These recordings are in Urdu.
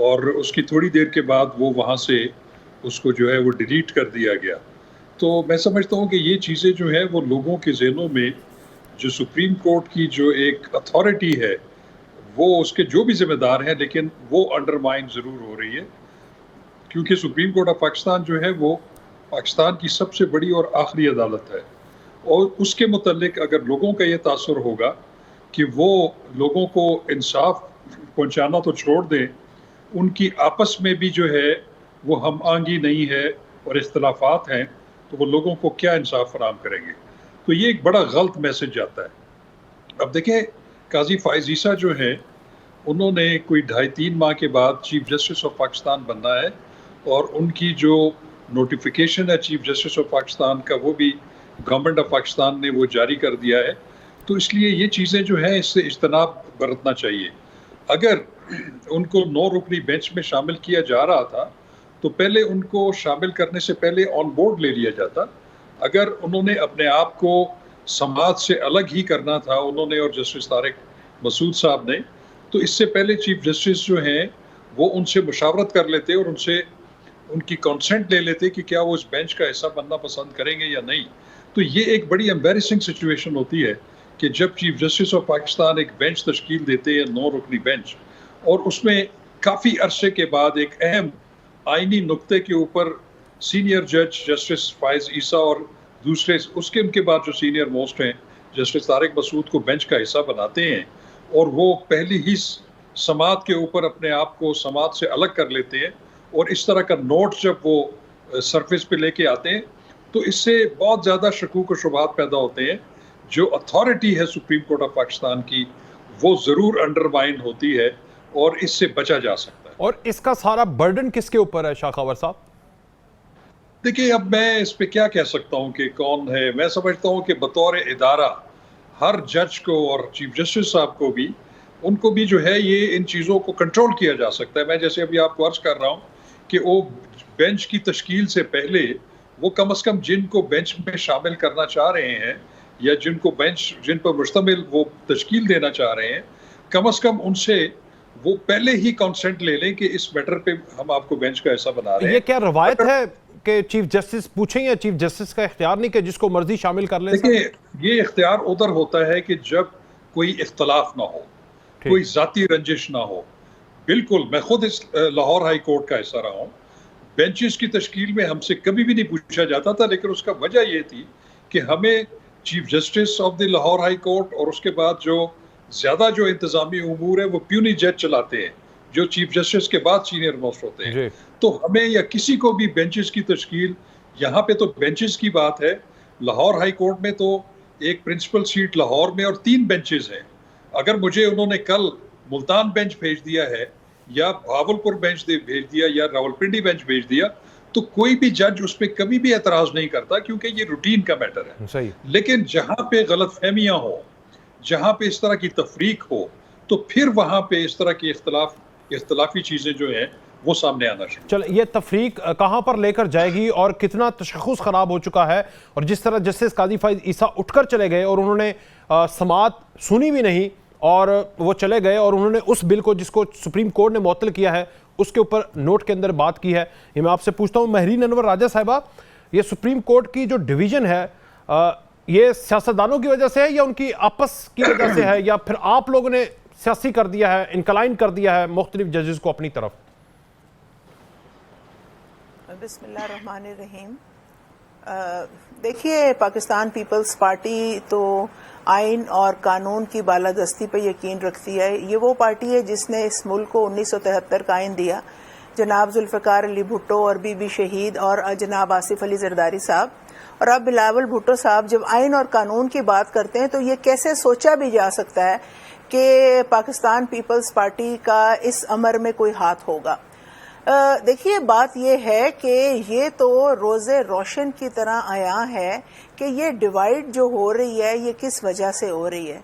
اور اس کی تھوڑی دیر کے بعد وہ وہاں سے اس کو جو ہے وہ ڈیلیٹ کر دیا گیا. تو میں سمجھتا ہوں کہ یہ چیزیں جو ہیں وہ لوگوں کے ذہنوں میں جو سپریم کورٹ کی جو ایک اتھارٹی ہے وہ اس کے جو بھی ذمہ دار ہیں لیکن وہ انڈرمائن ضرور ہو رہی ہے, کیونکہ سپریم کورٹ آف پاکستان جو ہے وہ پاکستان کی سب سے بڑی اور آخری عدالت ہے, اور اس کے متعلق اگر لوگوں کا یہ تاثر ہوگا کہ وہ لوگوں کو انصاف پہنچانا تو چھوڑ دیں, ان کی آپس میں بھی جو ہے وہ ہم آہنگی نہیں ہے اور اختلافات ہیں, تو وہ لوگوں کو کیا انصاف فراہم کریں گے؟ تو یہ ایک بڑا غلط میسج جاتا ہے. اب دیکھیں قاضی فائز عیسیٰ جو ہیں انہوں نے کوئی 2.5-3 ماہ کے بعد چیف جسٹس آف پاکستان بننا ہے, اور ان کی جو نوٹیفیکیشن ہے چیف جسٹس آف پاکستان کا وہ بھی گورنمنٹ آف پاکستان نے وہ جاری کر دیا ہے. تو اس لیے یہ چیزیں جو ہیں اس سے اجتناب برتنا چاہیے. اگر ان کو 9 رکنی بینچ میں شامل کیا جا رہا تھا تو پہلے ان کو شامل کرنے سے پہلے آن بورڈ لے لیا جاتا. اگر انہوں نے اپنے آپ کو سماج سے الگ ہی کرنا تھا انہوں نے اور جسٹس طارق مسعود صاحب نے, تو اس سے پہلے چیف جسٹس جو ہیں وہ ان سے مشاورت کر لیتے اور ان سے ان کی کنسنٹ لے لیتے کہ کیا وہ اس بینچ کا حصہ بننا پسند کریں گے یا نہیں. تو یہ ایک بڑی ایمبیرسنگ سچویشن ہوتی ہے کہ جب چیف جسٹس آف پاکستان ایک بینچ تشکیل دیتے ہیں 9 رکنی بینچ, اور اس میں کافی عرصے کے بعد ایک اہم آئینی نقطے کے اوپر سینئر جج جسٹس فائز عیسیٰ اور دوسرے اس کے ان کے بعد جو سینئر موسٹ ہیں جسٹس طارق مسعود کو بینچ کا حصہ بناتے ہیں, اور وہ پہلی ہی سماعت کے اوپر اپنے آپ کو سماعت سے الگ کر لیتے ہیں, اور اس طرح کا نوٹ جب وہ سرفیس پہ لے کے آتے ہیں تو اس سے بہت زیادہ شکوک و شبہات پیدا ہوتے ہیں. جو اتھارٹی ہے سپریم کورٹ آف پاکستان کی وہ ضرور انڈرمائن ہوتی ہے, اور اس سے بچا جا سکتا ہے. اور اس کا سارا برڈن کس کے اوپر ہے شاہ خاور صاحب؟ دیکھیے اب میں اس پہ کیا کہہ سکتا ہوں کہ کون ہے. میں سمجھتا ہوں کہ بطور ادارہ ہر جج کو اور چیف جسٹس صاحب کو بھی ان کو بھی جو ہے یہ ان چیزوں کو کنٹرول کیا جا سکتا ہے. میں جیسے ابھی آپ کو عرض کر رہا ہوں کہ وہ بینچ کی تشکیل سے پہلے وہ کم از کم جن کو بینچ میں شامل کرنا چاہ رہے ہیں یا جن پر مشتمل وہ تشکیل دینا چاہ رہے ہیں, کم از کم ان سے وہ پہلے ہی کانسنٹ لے لیں کہ اس میٹر پہ ہم آپ کو بینچ کا حصہ بنا رہے ہیں. یہ کیا روایت ہے کہ چیف جسٹس پوچھیں یا چیف جسٹس کا اختیار نہیں کہ جس کو مرضی شامل کر لیں؟ دیکھیں یہ اختیار ادھر ہوتا ہے کہ جب کوئی اختلاف نہ ہو, کوئی ذاتی رنجش نہ ہو. بالکل میں خود اس لاہور ہائی کورٹ کا حصہ رہا ہوں. بینچز کی تشکیل میں ہم سے کبھی بھی نہیں پوچھا جاتا تھا, لیکن اس کا وجہ یہ تھی کہ ہمیں chief justice of the Lahore high court اور اس کے بعد جو زیادہ جو انتظامی امور ہے وہ پیونی جج چلاتے ہیں جو چیف جسٹس کے بعد سینئر موسٹ ہوتے ہیں. تو ہمیں یا کسی کو بھی بینچز کی تشکیل, یہاں پہ تو بینچز کی بات ہے, لاہور ہائی کورٹ میں تو ایک پرنسپل سیٹ لاہور میں اور 3 بینچز ہیں. اگر مجھے انہوں نے کل ملتان بینچ بھیج دیا ہے یا بھاولپور بینچ بھیج دیا یا راولپنڈی بینچ بھیج دیا تو کوئی بھی جج اس پہ کبھی بھی اعتراض نہیں کرتا, کیونکہ یہ روٹین کا میٹر ہے. صحیح. لیکن جہاں پہ غلط فہمیاں ہو, جہاں پہ اس طرح کی تفریق ہو, تو پھر وہاں پہ اس طرح کی اختلافی چیزیں جو ہیں وہ سامنے آنا شروع. چل یہ تفریق کہاں پر لے کر جائے گی اور کتنا تشخص خراب ہو چکا ہے, اور جس طرح جسٹس قاضی فائز عیسیٰ اٹھ کر چلے گئے اور انہوں نے سماعت سنی بھی نہیں اور وہ چلے گئے اور انہوں نے اس بل کو جس کو سپریم کورٹ نے معطل کیا ہے اس کے اوپر نوٹ کے اندر بات کی ہے. یہ میں آپ سے پوچھتا ہوں مہرین انور راجہ صاحبہ, یہ سپریم کورٹ کی جو ڈویژن ہے یہ سیاستدانوں کی وجہ سے ہے یا ان کی آپس کی وجہ سے ہے, یا پھر آپ لوگوں نے سیاسی کر دیا ہے, انکلائن کر دیا ہے مختلف ججز کو اپنی طرف؟ بسم اللہ الرحمن الرحیم. دیکھیے پاکستان پیپلز پارٹی تو آئین اور قانون کی بالادستی پہ یقین رکھتی ہے. یہ وہ پارٹی ہے جس نے اس ملک کو 1973 کا آئین دیا. جناب ذوالفقار علی بھٹو اور بی بی شہید اور جناب آصف علی زرداری صاحب اور اب بلاول بھٹو صاحب جب آئین اور قانون کی بات کرتے ہیں تو یہ کیسے سوچا بھی جا سکتا ہے کہ پاکستان پیپلز پارٹی کا اس امر میں کوئی ہاتھ ہوگا. دیکھیے بات یہ ہے کہ یہ تو روز روشن کی طرح آیا ہے کہ یہ ڈیوائیڈ جو ہو رہی ہے یہ کس وجہ سے ہو رہی ہے.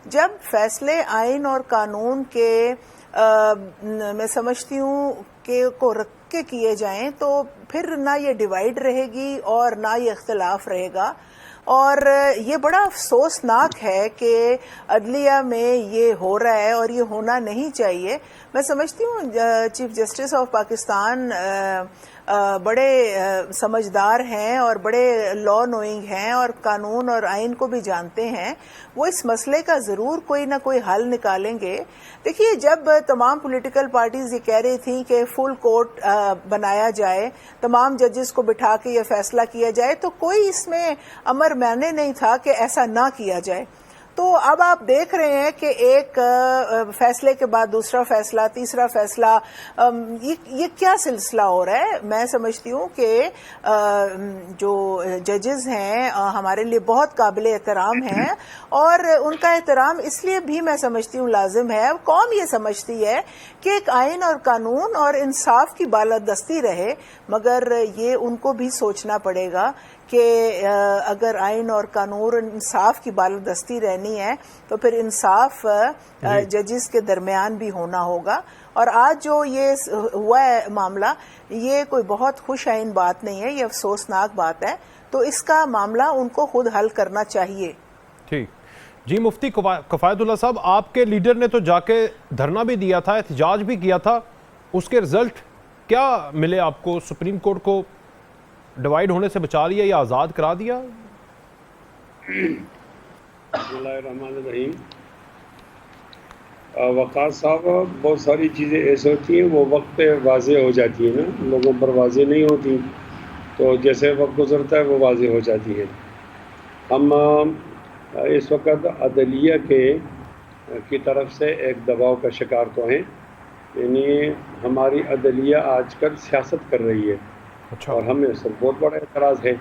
جب فیصلے آئین اور قانون کے میں سمجھتی ہوں کہ کو رکھ کے کیے جائیں تو پھر نہ یہ ڈیوائیڈ رہے گی اور نہ یہ اختلاف رہے گا. اور یہ بڑا افسوسناک ہے کہ عدلیہ میں یہ ہو رہا ہے اور یہ ہونا نہیں چاہیے. میں سمجھتی ہوں چیف جسٹس آف پاکستان بڑے سمجھدار ہیں اور بڑے لا نوئنگ ہیں اور قانون اور آئین کو بھی جانتے ہیں. وہ اس مسئلے کا ضرور کوئی نہ کوئی حل نکالیں گے. دیکھیے جب تمام پولیٹیکل پارٹیز یہ کہہ رہی تھیں کہ فل کورٹ بنایا جائے, تمام ججز کو بٹھا کے یہ فیصلہ کیا جائے, تو کوئی اس میں امر معنی نہیں تھا کہ ایسا نہ کیا جائے. تو اب آپ دیکھ رہے ہیں کہ ایک فیصلے کے بعد دوسرا فیصلہ, تیسرا فیصلہ, یہ کیا سلسلہ ہو رہا ہے. میں سمجھتی ہوں کہ جو ججز ہیں ہمارے لیے بہت قابل احترام ہیں اور ان کا احترام اس لیے بھی میں سمجھتی ہوں لازم ہے. قوم یہ سمجھتی ہے کہ ایک آئین اور قانون اور انصاف کی بالادستی رہے, مگر یہ ان کو بھی سوچنا پڑے گا کہ اگر آئین اور قانون انصاف کی بالادستی رہنی ہے تو پھر انصاف ججز کے درمیان بھی ہونا ہوگا. اور آج جو یہ ہوا ہے معاملہ, یہ کوئی بہت خوش آئین بات نہیں ہے, یہ افسوسناک بات ہے. تو اس کا معاملہ ان کو خود حل کرنا چاہیے. ٹھیک جی. مفتی کفایت اللہ صاحب, آپ کے لیڈر نے تو جا کے دھرنا بھی دیا تھا, احتجاج بھی کیا تھا, اس کے رزلٹ کیا ملے آپ کو؟ سپریم کورٹ کو ڈیوائیڈ ہونے سے بچا لیا یا آزاد کرا دیا؟ بسم اللہ الرحمن الرحیم. وقاص صاحب, بہت ساری چیزیں ایسے ہوتی ہیں وہ وقت پہ واضح ہو جاتی ہیں نا, لوگوں پر واضح نہیں ہوتی, تو جیسے وقت گزرتا ہے وہ واضح ہو جاتی ہے. ہم اس وقت عدلیہ کی طرف سے ایک دباؤ کا شکار تو ہیں, یعنی ہماری عدلیہ آج کل سیاست کر رہی ہے. اچھا. اور ہمیں اس پر بہت بڑا اعتراض ہے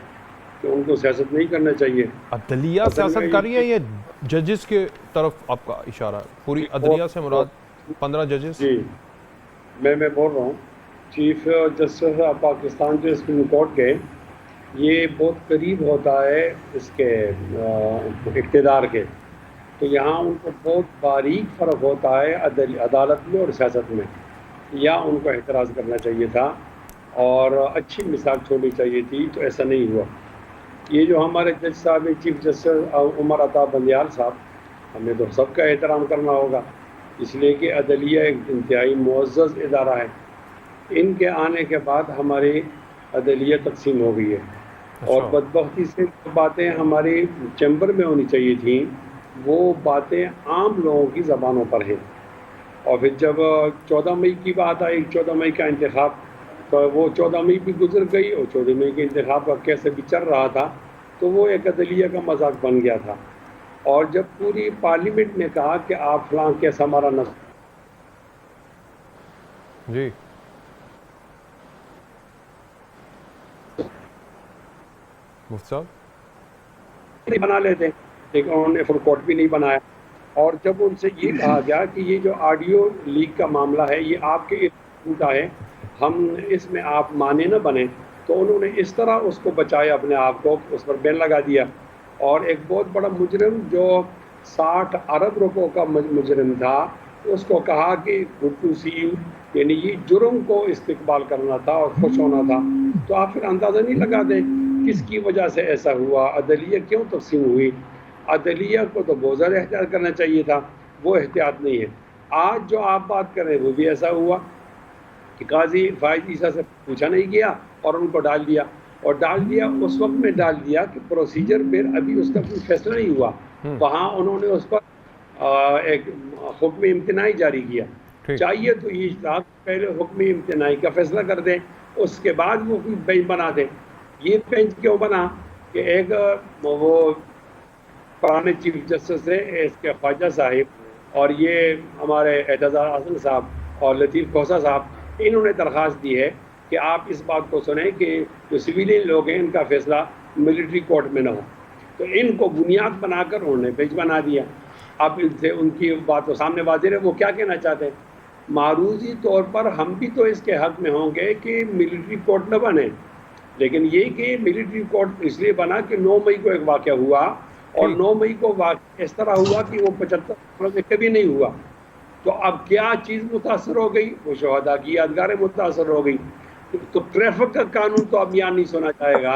کہ ان کو سیاست نہیں کرنا چاہیے. عدلیہ سیاست کر رہی ہے, یہ ججز کے طرف آپ کا اشارہ ہے؟ پوری عدلیہ سے مراد 15 ججز؟ جی, میں بول رہا ہوں چیف جسٹس آف پاکستان جو سپریم کورٹ کے, یہ بہت قریب ہوتا ہے اس کے اقتدار کے, تو یہاں ان کو بہت باریک فرق ہوتا ہے عدالت میں اور سیاست میں. یا ان کو اعتراض کرنا چاہیے تھا اور اچھی مثال چھوڑنی چاہیے تھی, تو ایسا نہیں ہوا. یہ جو ہمارے جج صاحب چیف جسٹس عمر عطا بندیال صاحب, ہمیں تو سب کا احترام کرنا ہوگا, اس لیے کہ عدلیہ ایک انتہائی معزز ادارہ ہے. ان کے آنے کے بعد ہماری عدلیہ تقسیم ہو گئی ہے, اور بدبختی سے باتیں ہماری چیمبر میں ہونی چاہیے تھیں وہ باتیں عام لوگوں کی زبانوں پر ہیں. اور پھر جب 14 مئی کی بات آئی, 14 مئی کا انتخاب, تو وہ 14 مئی بھی گزر گئی اور 14 مئی کے انتخاب کا کیسے بھی چل رہا تھا, تو وہ ایک عدلیہ کا مذاق بن گیا تھا. اور جب پوری پارلیمنٹ نے کہا کہ آپ فلاں کیسا ہمارا جی مفتی صاحب بنا لیتے, لیکن انہوں نے فل کورٹ بھی نہیں بنایا. اور جب ان سے یہ کہا گیا کہ یہ جو آڈیو لیک کا معاملہ ہے یہ آپ کے ٹوٹا ہے, ہم اس میں آپ مانے نہ بنیں, تو انہوں نے اس طرح اس کو بچایا اپنے آپ کو, اس پر بین لگا دیا. اور ایک بہت بڑا مجرم جو 60 ارب روپوں کا مجرم تھا, اس کو کہا کہ گڈ ٹو سی یو, یعنی یہ جرم کو استقبال کرنا تھا اور خوش ہونا تھا. تو آپ پھر اندازہ نہیں لگا دیں کس کی وجہ سے ایسا ہوا, عدلیہ کیوں تقسیم ہوئی. عدلیہ کو تو بہت زیادہ احتیاط کرنا چاہیے تھا, وہ احتیاط نہیں ہے. آج جو آپ بات کر رہے ہیں وہ بھی ایسا ہوا کہ قاضی فائز عیسیٰ سے پوچھا نہیں گیا اور ان کو ڈال دیا, اور ڈال دیا اس وقت میں ڈال دیا کہ پروسیجر پھر ابھی اس کا کوئی فیصلہ نہیں ہوا. وہاں انہوں نے اس پر ایک حکم امتناعی جاری کیا. چاہیے تو یہ پہلے حکم امتناعی کا فیصلہ کر دیں, اس کے بعد وہ کوئی بینچ بنا دیں. یہ بینچ کیوں بنا کہ ایک وہ پرانے چیف جسٹس تھے ایس کے خواجہ صاحب, اور یہ ہمارے اعتزاز حسن صاحب اور لطیف کھوسہ صاحب, انہوں نے درخواست دی ہے کہ آپ اس بات کو سنیں کہ جو سویلین لوگ ہیں ان کا فیصلہ ملٹری کورٹ میں نہ ہو. تو ان کو بنیاد بنا کر انہوں نے بینچ بنا دیا. اب ان سے ان کی بات تو سامنے واضح ہے, وہ کیا کہنا چاہتے ہیں. معروضی طور پر ہم بھی تو اس کے حق میں ہوں گے کہ ملٹری کورٹ نہ بنے, لیکن یہ کہ ملٹری کورٹ اس لیے بنا کہ 9 مئی کو ایک واقعہ ہوا, اور 9 مئی کو واقعہ اس طرح ہوا کہ وہ 75 سالوں سے کبھی نہیں ہوا. تو اب کیا چیز متاثر ہو گئی, وہ شہداء کی یادگاریں متاثر ہو گئی. تو ٹریفک کا قانون تو اب یہاں نہیں سنا جائے گا,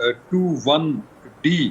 21D,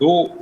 2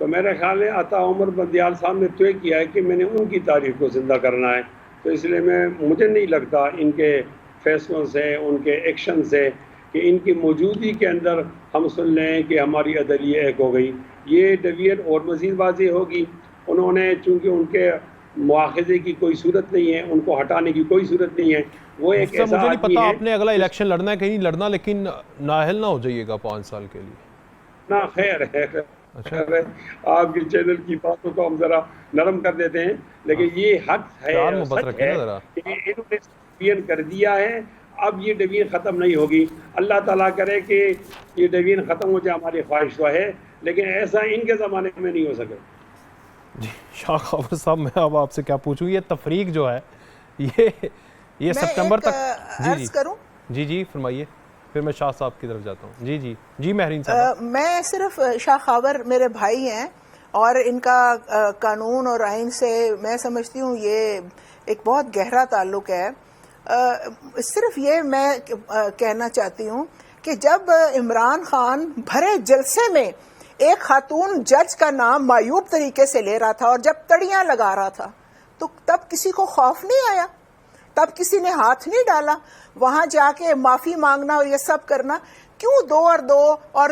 تو میرا خیال ہے عطا عمر بندیال صاحب نے طے کیا ہے کہ میں نے ان کی تاریخ کو زندہ کرنا ہے. تو اس لیے مجھے نہیں لگتا ان کے فیصلوں سے, ان کے ایکشن سے, کہ ان کی موجودگی کے اندر ہم سن لیں کہ ہماری عدلیہ ایک ہو گئی. یہ ڈویژن اور مزید واضح ہوگی. انہوں نے چونکہ ان کے مواخذے کی کوئی صورت نہیں ہے, ان کو ہٹانے کی کوئی صورت نہیں ہے. وہ ایک ایسا مجھے نہیں آدمی پتا ہے, آپ نے اگلا الیکشن لڑنا ہے کہ نہیں لڑنا, لیکن نااہل نہ ہو جائیے گا 5 سال کے لیے. نہ خیر ہے, آپ کے چینل کی باتوں کو ہم ذرا نرم کر دیتے ہیں, لیکن یہ حق ہے, سچ ہے کہ انہوں نے ڈویژن کر دیا ہے. اب یہ ڈویژن ختم نہیں ہوگی. اللہ تعالیٰ کرے کہ یہ ڈویژن ختم ہو جائے, ہماری خواہش تو ہے, لیکن ایسا ان کے زمانے میں نہیں ہو سکے. جی شاہ خاور صاحب, میں اب آپ سے کیا پوچھوں, یہ تفریق جو ہے یہ سپٹمبر تک جی فرمائیے, پھر میں شاہ صاحب کی طرف جاتا ہوں. جی مہرین صاحب. میں صرف شاہ خاور میرے بھائی ہیں, اور ان کا قانون اور آئین سے میں سمجھتی ہوں یہ ایک بہت گہرا تعلق ہے. صرف یہ میں کہنا چاہتی ہوں کہ جب عمران خان بھرے جلسے میں ایک خاتون جج کا نام معیوب طریقے سے لے رہا تھا اور جب تڑیاں لگا رہا تھا, تو تب کسی کو خوف نہیں آیا, تب کسی نے ہاتھ نہیں ڈالا. وہاں جا کے معافی مانگنا اور یہ سب کرنا, کیوں 2 اور 2 اور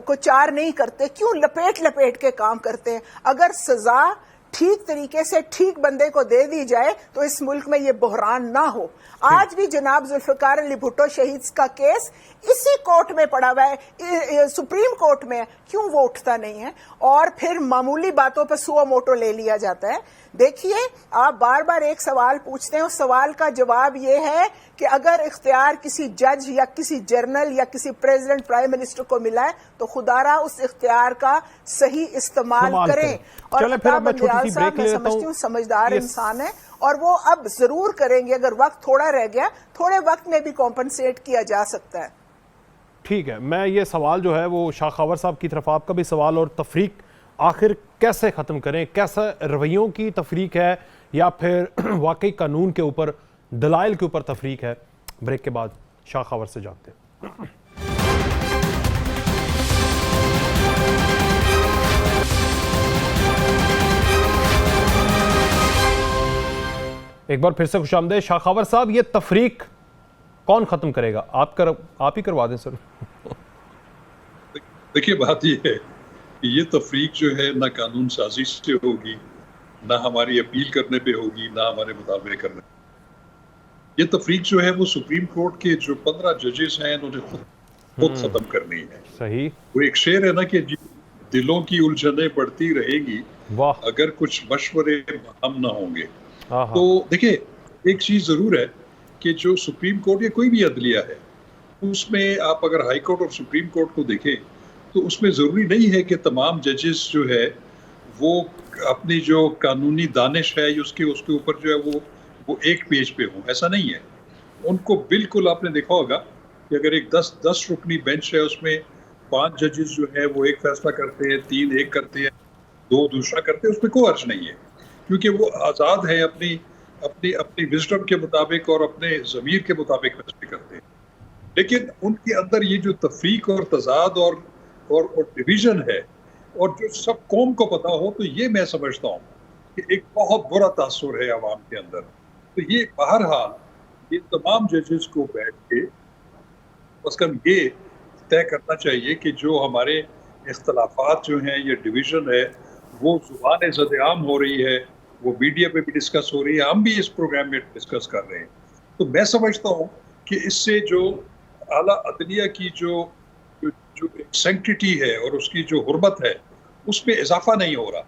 کو 4 نہیں کرتے, کیوں لپیٹ کے کام کرتے ہیں؟ اگر سزا ٹھیک طریقے سے ٹھیک بندے کو دے دی جائے تو اس ملک میں یہ بحران نہ ہو. آج بھی جناب ذوالفقار علی بھٹو شہید کا کیس اسی کورٹ میں پڑا ہوا ہے, سپریم کورٹ میں, کیوں وہ اٹھتا نہیں ہے؟ اور پھر معمولی باتوں پہ سو موٹو لے لیا جاتا ہے. دیکھیے, آپ بار بار ایک سوال پوچھتے ہیں, اس سوال کا جواب یہ ہے کہ اگر اختیار کسی جج یا کسی جنرل یا کسی پریزیڈنٹ پرائم منسٹر کو ملا ہے تو خدا را اس اختیار کا صحیح استعمال کریں. اور عطا بندیال صاحب میں سمجھتی ہوں سمجھدار انسان ہے, اور وہ اب ضرور کریں گے. اگر وقت تھوڑا رہ گیا, تھوڑے وقت میں بھی کمپنسیٹ کیا جا سکتا ہے. ٹھیک ہے, میں یہ سوال جو ہے وہ شاہ خاور صاحب کی طرف, آپ کا بھی سوال, اور تفریق آخر کیسے ختم کریں, کیسا رویوں کی تفریق ہے یا پھر واقعی قانون کے اوپر, دلائل کے اوپر تفریق ہے. بریک کے بعد شاہ خاور سے جانتے ہیں. ایک بار پھر سے خوش آمدید. شاہ خاور صاحب, یہ تفریق کون ختم کرے گا؟ آپ ہی کروا دیں سر. دیکھیے, بات یہ ہے کہ یہ تفریق جو ہے نہ قانون سازی سے ہوگی, نہ ہماری اپیل کرنے پہ ہوگی, نہ ہمارے مطالبے کرنے. یہ تفریق جو ہے وہ سپریم کورٹ کے جو 15 ججز ہیں انہوں نے خود ختم کرنی ہے. صحیح. وہ ایک شعر ہے نا کہ دلوں کی الجھنیں بڑھتی رہیں گی اگر کچھ مشورے ہم نہ ہوں گے. تو دیکھیں, ایک چیز ضرور ہے کہ جو سپریم کورٹ یا کوئی بھی عدلیہ ہے, اس میں آپ اگر ہائی کورٹ اور سپریم کورٹ کو دیکھیں تو اس میں ضروری نہیں ہے کہ تمام ججز جو ہے وہ اپنی جو قانونی دانش ہے اس کے اوپر جو ہے وہ ایک پیج پہ ہوں. ایسا نہیں ہے. ان کو بالکل, آپ نے دیکھا ہوگا کہ اگر ایک 10 رکنی بینچ ہے, اس میں 5 ججز جو ہے وہ ایک فیصلہ کرتے ہیں, 3 ایک کرتے ہیں, 2 دوسرا کرتے ہیں, اس میں کوئی حرج نہیں ہے, کیونکہ وہ آزاد ہے اپنی وزڈم کے مطابق اور اپنے ضمیر کے مطابق فیصلے کرتے ہیں. لیکن ان کے اندر یہ جو تفریق اور تضاد اور ڈویژن ہے, اور جو سب قوم کو پتا ہو, تو یہ میں سمجھتا ہوں کہ ایک بہت برا تاثر ہے عوام کے اندر. تو یہ بہرحال یہ تمام ججز کو بیٹھ کے بس کم یہ طے کرنا چاہیے کہ جو ہمارے اختلافات جو ہیں, یہ ڈویژن ہے, وہ زبان زد عام ہو رہی ہے, وہ میڈیا پہ بھی ڈسکس ہو رہی ہے, ہم بھی اس پروگرام میں ڈسکس کر رہے ہیں. تو میں سمجھتا ہوں کہ اس سے جو اعلیٰ عدلیہ کی جو سینکٹیٹی ہے اور اس کی جو حرمت ہے, اس میں اضافہ نہیں ہو رہا.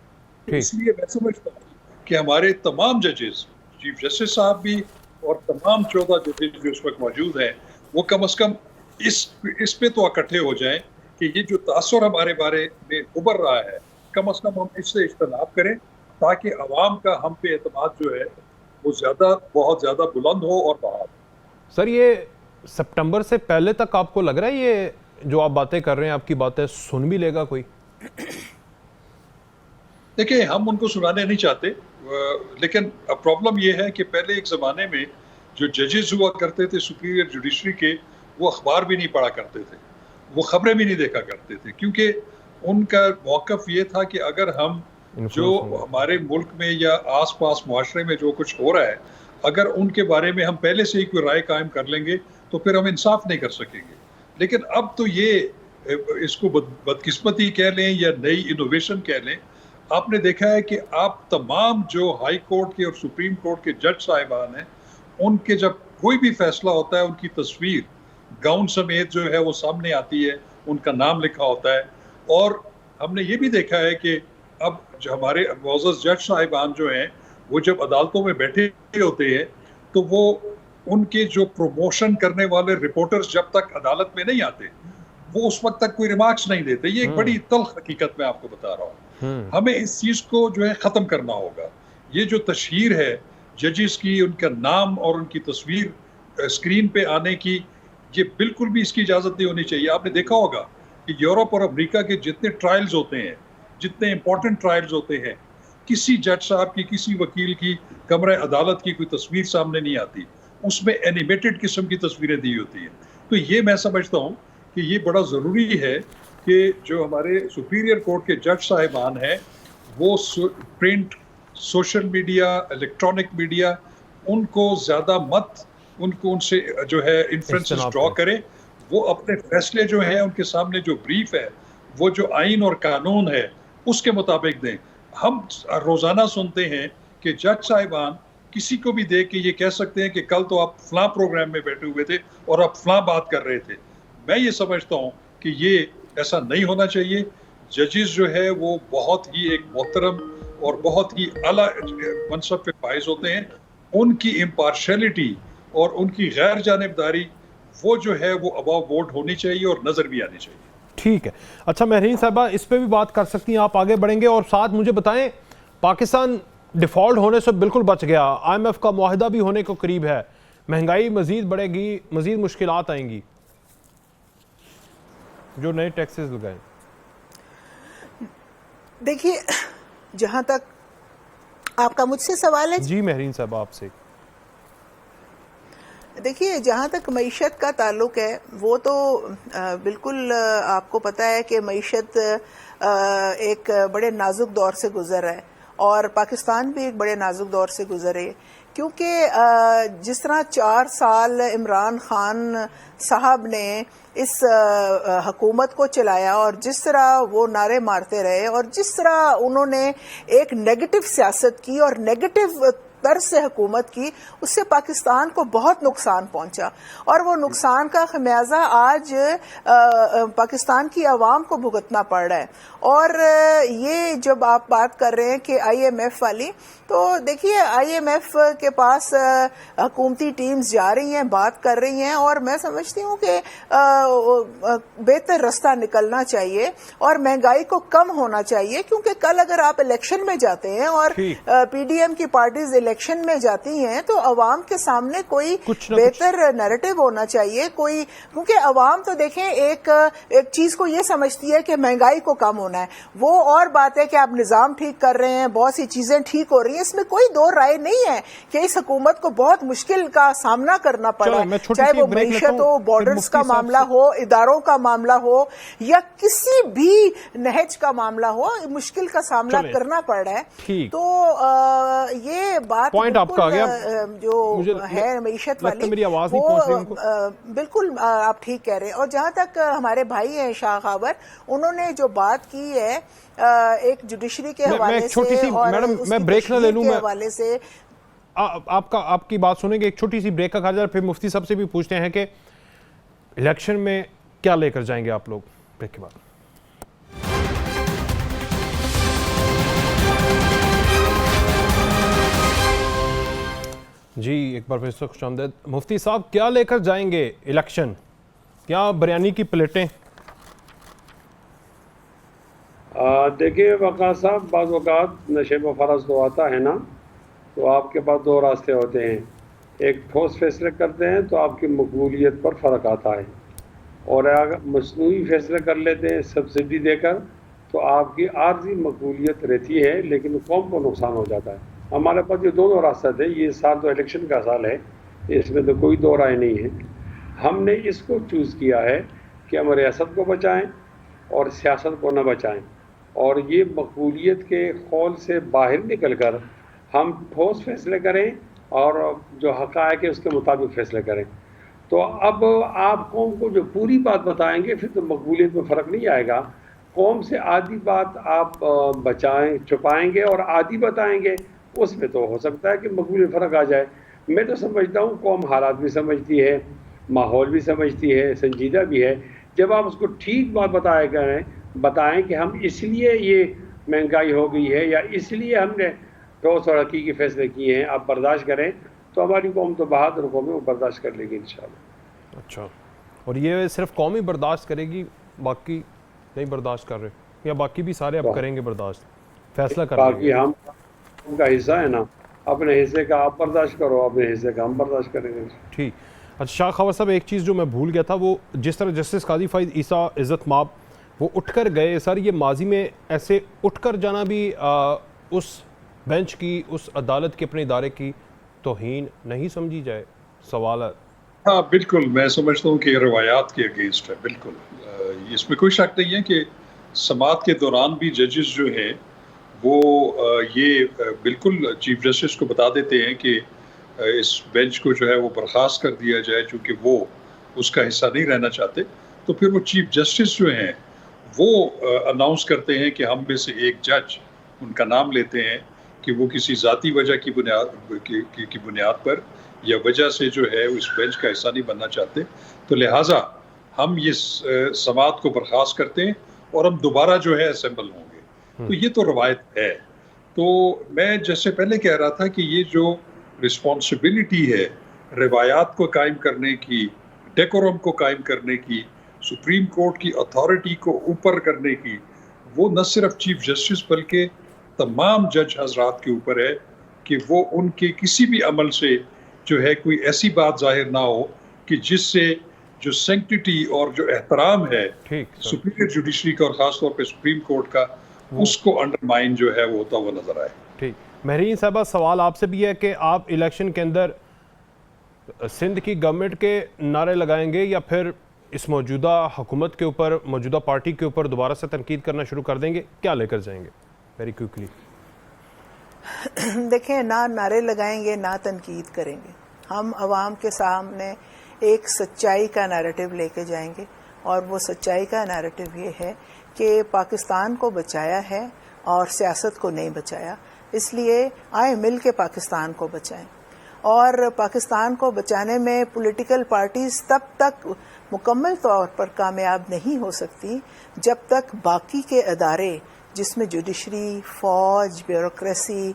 اس لیے میں سمجھتا ہوں کہ ہمارے تمام ججز, چیف جسٹس صاحب بھی اور تمام 14 ججز جو اس وقت موجود ہیں, وہ کم از کم اس پہ تو اکٹھے ہو جائیں کہ یہ جو تاثر ہمارے بارے میں ابھر رہا ہے, کم از کم ہم اس سے اجتناب کریں, تاکہ عوام کا ہم پہ اعتماد جو ہے وہ بہت زیادہ بلند ہو اور بحال. سر, یہ سپٹمبر سے پہلے تک آپ کو لگ رہا ہے یہ جو آپ باتیں کر رہے ہیں, آپ کی باتیں سن بھی لے گا کوئی؟ دیکھیں, ہم ان کو سنانے نہیں چاہتے, لیکن پرابلم یہ ہے کہ پہلے ایک زمانے میں جو ججز ہوا کرتے تھے سپیریئر جوڈیشری کے, وہ اخبار بھی نہیں پڑھا کرتے تھے, وہ خبریں بھی نہیں دیکھا کرتے تھے, کیونکہ ان کا موقف یہ تھا کہ اگر ہم جو ہمارے ملک میں یا آس پاس معاشرے میں جو کچھ ہو رہا ہے اگر ان کے بارے میں ہم پہلے سے ہی کوئی رائے قائم کر لیں گے تو پھر ہم انصاف نہیں کر سکیں گے. لیکن اب تو یہ اس کو بدقسمتی کہہ لیں یا نئی انوویشن کہہ لیں, آپ نے دیکھا ہے کہ آپ تمام جو ہائی کورٹ کے اور سپریم کورٹ کے جج صاحبان ہیں ان کے جب کوئی بھی فیصلہ ہوتا ہے ان کی تصویر گاؤن سمیت جو ہے وہ سامنے آتی ہے, ان کا نام لکھا ہوتا ہے. اور ہم نے یہ بھی دیکھا ہے کہ اب جو ہمارے معزز جج صاحبان جو ہیں وہ جب عدالتوں میں بیٹھے ہوتے ہیں تو وہ ان کے جو پروموشن کرنے والے رپورٹرز جب تک عدالت میں نہیں آتے وہ اس وقت تک کوئی ریمارکس نہیں دیتے. یہ ایک بڑی تلخ حقیقت میں آپ کو بتا رہا ہوں. ہمیں اس چیز کو جو ہے ختم کرنا ہوگا. یہ جو تشہیر ہے ججز کی, ان کا نام اور ان کی تصویر اسکرین پہ آنے کی, یہ بالکل بھی اس کی اجازت نہیں ہونی چاہیے. آپ نے دیکھا ہوگا کہ یورپ اور امریکہ کے جتنے ٹرائلز ہوتے ہیں, جتنے امپورٹنٹ ٹرائلز ہوتے ہیں, کسی جج صاحب کی, کسی وکیل کی, کمرہ عدالت کی کوئی تصویر سامنے نہیں آتی, اس میں اینیمیٹڈ قسم کی تصویریں دی ہوتی ہیں. تو یہ میں سمجھتا ہوں کہ یہ بڑا ضروری ہے کہ جو ہمارے سپیریئر کورٹ کے جج صاحبان ہیں وہ print, social media, electronic media, ان کو زیادہ مت ان سے جو ہے انفلوئنسز ڈرا کرے. وہ اپنے فیصلے جو ہیں ان کے سامنے جو بریف ہے وہ جو آئین اور قانون ہے اس کے مطابق دیں. ہم روزانہ سنتے ہیں کہ جج صاحبان کسی کو بھی دیکھ کے یہ کہہ سکتے ہیں کہ کل تو آپ فلاں پروگرام میں بیٹھے ہوئے تھے اور آپ فلاں بات کر رہے تھے. میں یہ سمجھتا ہوں کہ یہ ایسا نہیں ہونا چاہیے. ججز جو ہے وہ بہت ہی ایک محترم اور بہت ہی اعلیٰ منصب پہ فائز ہوتے ہیں. ان کی امپارشلٹی اور ان کی غیر جانبداری وہ جو ہے وہ اباؤ بورڈ ہونی چاہیے اور نظر بھی آنی چاہیے. ٹھیک ہے. اچھا مہرین صاحبہ اس پہ بھی بات کر سکتی ہیں, آپ آگے بڑھیں گے. اور ساتھ مجھے بتائیں, پاکستان ڈیفالٹ ہونے سے بالکل بچ گیا, آئی ایم ایف کا معاہدہ بھی ہونے کو قریب ہے, مہنگائی مزید بڑھے گی, مزید مشکلات آئیں گی جو نئے ٹیکسز لگائیں. دیکھیے جہاں تک آپ کا مجھ سے سوال ہے, جی مہرین صاحب آپ سے, دیکھیے جہاں تک معیشت کا تعلق ہے وہ تو بالکل آپ کو پتہ ہے کہ معیشت ایک بڑے نازک دور سے گزر رہا ہے اور پاکستان بھی ایک بڑے نازک دور سے گزرے, کیونکہ جس طرح 4 سال عمران خان صاحب نے اس حکومت کو چلایا اور جس طرح وہ نعرے مارتے رہے اور جس طرح انہوں نے ایک نیگیٹو سیاست کی اور نیگیٹو طرز سے حکومت کی, اس سے پاکستان کو بہت نقصان پہنچا اور وہ نقصان کا خمیازہ آج پاکستان کی عوام کو بھگتنا پڑ رہا ہے. اور یہ جب آپ بات کر رہے ہیں کہ آئی ایم ایف والی, تو دیکھیے آئی ایم ایف کے پاس حکومتی ٹیمز جا رہی ہیں, بات کر رہی ہیں, اور میں سمجھتی ہوں کہ بہتر رستہ نکلنا چاہیے اور مہنگائی کو کم ہونا چاہیے. کیونکہ کل اگر آپ الیکشن میں جاتے ہیں اور پی ڈی ایم کی پارٹیز الیکشن میں جاتی ہیں تو عوام کے سامنے کوئی بہتر نیریٹو ہونا چاہیے, کوئی, کیونکہ عوام تو دیکھیں ایک چیز کو یہ سمجھتی ہے کہ مہنگائی کو کم ہونا ہے. وہ اور بات ہے کہ آپ نظام ٹھیک کر رہے ہیں, بہت سی چیزیں ٹھیک ہو رہی ہیں, اس میں کوئی دو رائے نہیں ہے کہ اس حکومت کو بہت مشکل کا سامنا کرنا پڑا, چاہے وہ معیشت ہو, بارڈرز کا معاملہ ہو, اداروں کا معاملہ ہو یا کسی بھی نہج کا معاملہ ہو, مشکل کا سامنا کرنا پڑ رہا ہے. تو یہ بات جو ہے معیشت والی وہ بالکل آپ ٹھیک کہہ رہے ہیں. اور جہاں تک ہمارے بھائی ہیں شاہ خاور, انہوں نے جو بات کی ہے ایک جوڈیشری کے حوالے سے اور میں بریک نہ لے لوں, کے حوالے سے آپ کی بات سنیں گے, ایک چھوٹی سی بریک کا خرچہ, پھر مفتی صاحب سے بھی پوچھتے ہیں کہ الیکشن میں کیا لے کر جائیں گے آپ لوگ. بریک کے بعد جی ایک بار پھر سے خوش آمدید. مفتی صاحب کیا لے کر جائیں گے الیکشن, کیا بریانی کی پلیٹیں؟ دیکھیے وقار صاحب, بعض اوقات نشے و فرض تو آتا ہے نا, تو آپ کے پاس 2 راستے ہوتے ہیں. ایک ٹھوس فیصلے کرتے ہیں تو آپ کی مقبولیت پر فرق آتا ہے, اور اگر مصنوعی فیصلے کر لیتے ہیں سبسڈی دے کر تو آپ کی عارضی مقبولیت رہتی ہے لیکن قوم کو نقصان ہو جاتا ہے. ہمارے پاس یہ دونوں راستہ تھے. یہ سال تو الیکشن کا سال ہے, اس میں تو کوئی دو رائے نہیں ہے. ہم نے اس کو چوز کیا ہے کہ ہم ریاست کو بچائیں اور سیاست کو نہ بچائیں، اور یہ مقبولیت کے خول سے باہر نکل کر ہم ٹھوس فیصلے کریں اور جو حقائق ہے اس کے مطابق فیصلے کریں۔ تو اب آپ قوم کو جو پوری بات بتائیں گے پھر تو مقبولیت میں فرق نہیں آئے گا۔ قوم سے آدھی بات آپ بچائیں چھپائیں گے اور آدھی بتائیں گے، اس میں تو ہو سکتا ہے کہ مقبولیت فرق آ جائے۔ میں تو سمجھتا ہوں قوم حالات بھی سمجھتی ہے، ماحول بھی سمجھتی ہے، سنجیدہ بھی ہے۔ جب آپ اس کو ٹھیک بات بتائیں کہ ہم اس لیے یہ مہنگائی ہو گئی ہے یا اس لیے ہم نے ٹھوس اور حقیقی فیصلے کیے ہیں، آپ برداشت کریں، تو ہماری قوم تو بہادر قوم ہے، وہ برداشت کر لے گی انشاءاللہ۔ اچھا، اور یہ صرف قوم ہی برداشت کرے گی، باقی نہیں برداشت کر رہے، یا باقی بھی سارے اب کریں گے برداشت، فیصلہ کر لیں باقی گے؟ ہم ان کا حصہ ہے نا، اپنے حصے کا آپ برداشت کرو، اپنے حصے کا ہم برداشت کریں گے۔ ٹھیک۔ اچھا شاہ خاور صاحب، ایک چیز جو میں بھول گیا تھا، وہ جس طرح جسٹس قاضی فائز عیسیٰ عزت مآب وہ اٹھ کر گئے، سر یہ ماضی میں ایسے اٹھ کر جانا بھی اس بینچ کی، اس عدالت کے اپنے ادارے کی توہین نہیں سمجھی جائے؟ سوال ہے۔ ہاں بالکل، میں سمجھتا ہوں کہ یہ روایات کے اگینسٹ ہے، بالکل اس میں کوئی شک نہیں ہے کہ سماعت کے دوران بھی ججز جو ہیں وہ یہ بالکل چیف جسٹس کو بتا دیتے ہیں کہ اس بینچ کو جو ہے وہ برخاست کر دیا جائے چونکہ وہ اس کا حصہ نہیں رہنا چاہتے، تو پھر وہ چیف جسٹس جو ہیں وہ اناؤنس کرتے ہیں کہ ہم میں سے ایک جج ان کا نام لیتے ہیں کہ وہ کسی ذاتی وجہ کی بنیاد پر یا وجہ سے جو ہے اس بینچ کا حصہ نہیں بننا چاہتے، تو لہٰذا ہم یہ سماعت کو برخاست کرتے ہیں اور ہم دوبارہ جو ہے اسمبل ہوں گے۔ تو یہ تو روایت ہے۔ تو میں جیسے پہلے کہہ رہا تھا کہ یہ جو رسپانسبلٹی ہے روایات کو قائم کرنے کی، ڈیکورم کو قائم کرنے کی، سپریم کورٹ کی اتھارٹی کو اوپر کرنے کی، وہ نہ صرف چیف جسٹس بلکہ تمام جج حضرات کے اوپر ہے کہ وہ ان کے کسی بھی عمل سے جو ہے کوئی ایسی بات ظاہر نہ ہو کہ جس سے جو سینکٹیٹی اور جو احترام ہے سپیریئر جوڈیشری کا اور خاص طور پہ سپریم کورٹ کا، اس کو انڈرمائن جو ہے وہ ہوتا ہوا نظر آئے۔ ٹھیک۔ مہرین صاحبہ، سوال آپ سے بھی ہے کہ آپ الیکشن کے اندر سندھ کی گورنمنٹ کے نعرے لگائیں گے یا پھر اس موجودہ حکومت کے اوپر، موجودہ پارٹی کے اوپر دوبارہ سے تنقید کرنا شروع کر دیں گے؟ کیا لے کر جائیں گے؟ Very quickly. دیکھیں، نہ نعرے لگائیں گے نہ تنقید کریں گے، ہم عوام کے سامنے ایک سچائی کا نیریٹو لے کے جائیں گے، اور وہ سچائی کا نیریٹو یہ ہے کہ پاکستان کو بچایا ہے اور سیاست کو نہیں بچایا، اس لیے آئیں مل کے پاکستان کو بچائیں۔ اور پاکستان کو بچانے میں پولیٹیکل پارٹیز تب تک مکمل طور پر کامیاب نہیں ہو سکتی جب تک باقی کے ادارے، جس میں جوڈیشری، فوج، بیوروکریسی،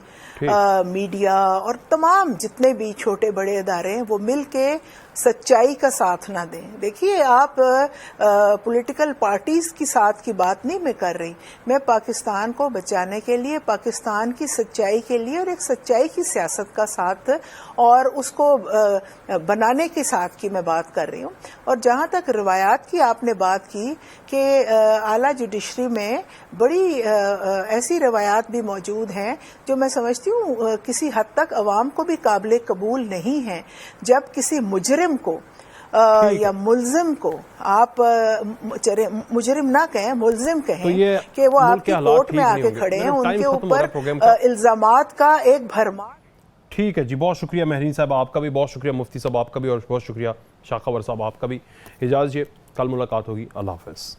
میڈیا اور تمام جتنے بھی چھوٹے بڑے ادارے ہیں، وہ مل کے سچائی کا ساتھ نہ دیں۔ دیکھیے، آپ پولیٹیکل پارٹیز کی ساتھ کی بات نہیں میں کر رہی، میں پاکستان کو بچانے کے لیے، پاکستان کی سچائی کے لیے اور ایک سچائی کی سیاست کا ساتھ اور اس کو بنانے کے ساتھ کی میں بات کر رہی ہوں۔ اور جہاں تک روایات کی آپ نے بات کی کہ اعلیٰ جوڈیشری میں بڑی ایسی روایات بھی موجود ہیں جو میں سمجھتی ہوں کسی حد تک عوام کو بھی قابل قبول نہیں ہیں۔ جب کسی مجرم کو یا ملزم کو آپ مجرم نہ کہیں، ملزم کہیں کہ وہ آپ کی کورٹ میں آ کے کھڑے ہیں، ان کے اوپر الزامات کا ایک بھرمار۔ ٹھیک ہے جی، بہت شکریہ مہرین صاحب، آپ کا بھی بہت شکریہ، مفتی صاحب آپ کا بھی، اور بہت شکریہ شاہ خاور صاحب آپ کا بھی۔ اجازت دیجیے، کل ملاقات ہوگی، اللہ حافظ۔